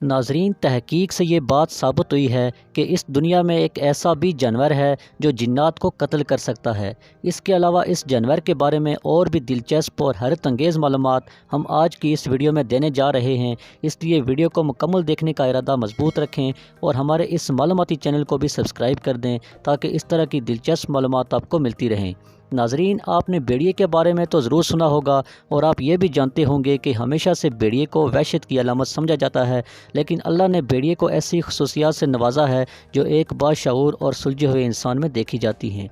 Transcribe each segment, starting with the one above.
नाजरीन, तहकीक से ये बात साबित हुई है कि इस दुनिया में एक ऐसा भी जानवर है जो जिन्नात को कत्ल कर सकता है। इसके अलावा इस जानवर के बारे में और भी दिलचस्प और हैरत अंगेज़ मालूमात हम आज की इस वीडियो में देने जा रहे हैं, इसलिए वीडियो को मुकम्मल देखने का इरादा मजबूत रखें और हमारे इस मालूमाती चैनल को भी सब्सक्राइब कर दें ताकि इस तरह की दिलचस्प मालूमात आपको मिलती रहें। नाजरीन, आपने भेड़िए के बारे में तो ज़रूर सुना होगा और आप ये भी जानते होंगे कि हमेशा से भेड़िए को वहशत की अलामत समझा जाता है, लेकिन अल्लाह ने भेड़िए को ऐसी खसूसियात से नवाजा है जो एक बाशऊर और सुलझे हुए इंसान में देखी जाती हैं।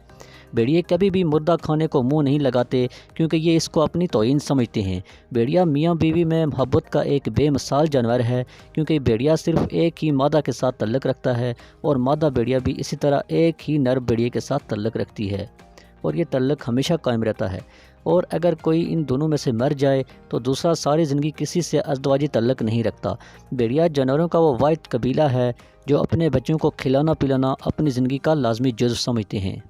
भेड़िए कभी भी मुर्दा खाने को मुंह नहीं लगाते क्योंकि ये इसको अपनी तौहीन समझते हैं। भेड़िया मियाँ बीवी में मोहब्बत का एक बेमिसाल जानवर है क्योंकि भेड़िया सिर्फ एक ही मादा के साथ तल्लुक़ रखता है और मादा भेड़िया भी इसी तरह एक ही नर भेड़िए के साथ तल्लुक़ रखती है और ये तल्लुक़ हमेशा कायम रहता है। और अगर कोई इन दोनों में से मर जाए तो दूसरा सारी ज़िंदगी किसी से अज़दवाजी तल्लुक़ नहीं रखता। भेड़िया जानवरों का वो वाहिद कबीला है जो अपने बच्चों को खिलाना पिलाना अपनी ज़िंदगी का लाजमी जुज़्व समझते हैं।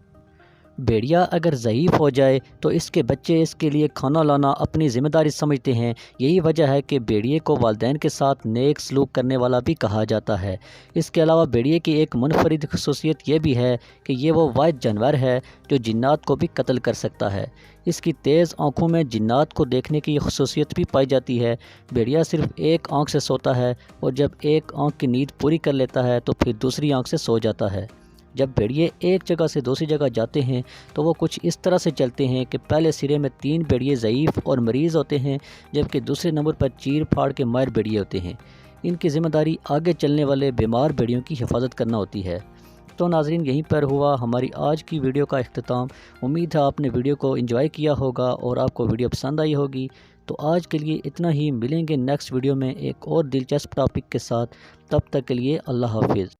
भेड़िया अगर ज़ईफ़ हो जाए तो इसके बच्चे इसके लिए खाना लाना अपनी ज़िम्मेदारी समझते हैं। यही वजह है कि भेड़िए को वालिदैन के साथ नेक सलूक करने वाला भी कहा जाता है। इसके अलावा भेड़िए की एक मुनफरिद खसूसियत ये भी है कि ये वो वाहिद जानवर है जो जिन्नात को भी कत्ल कर सकता है। इसकी तेज़ आँखों में जिन्नात को देखने की खसूसियत भी पाई जाती है। भेड़िया सिर्फ एक आँख से सोता है और जब एक आँख की नींद पूरी कर लेता है तो फिर दूसरी आँख से सो जाता है। जब भेड़िए एक जगह से दूसरी जगह जाते हैं तो वो कुछ इस तरह से चलते हैं कि पहले सिरे में 3 भेड़िए ज़ईफ़ और मरीज़ होते हैं, जबकि दूसरे नंबर पर चीर फाड़ के माहिर भेड़िए होते हैं। इनकी ज़िम्मेदारी आगे चलने वाले बीमार भेड़ियों की हिफाजत करना होती है। तो नाज़रीन, यहीं पर हुआ हमारी आज की वीडियो का इख्तिताम। उम्मीद है आपने वीडियो को एंजॉय किया होगा और आपको वीडियो पसंद आई होगी। तो आज के लिए इतना ही, मिलेंगे नेक्स्ट वीडियो में एक और दिलचस्प टॉपिक के साथ। तब तक के लिए अल्लाह हाफिज़।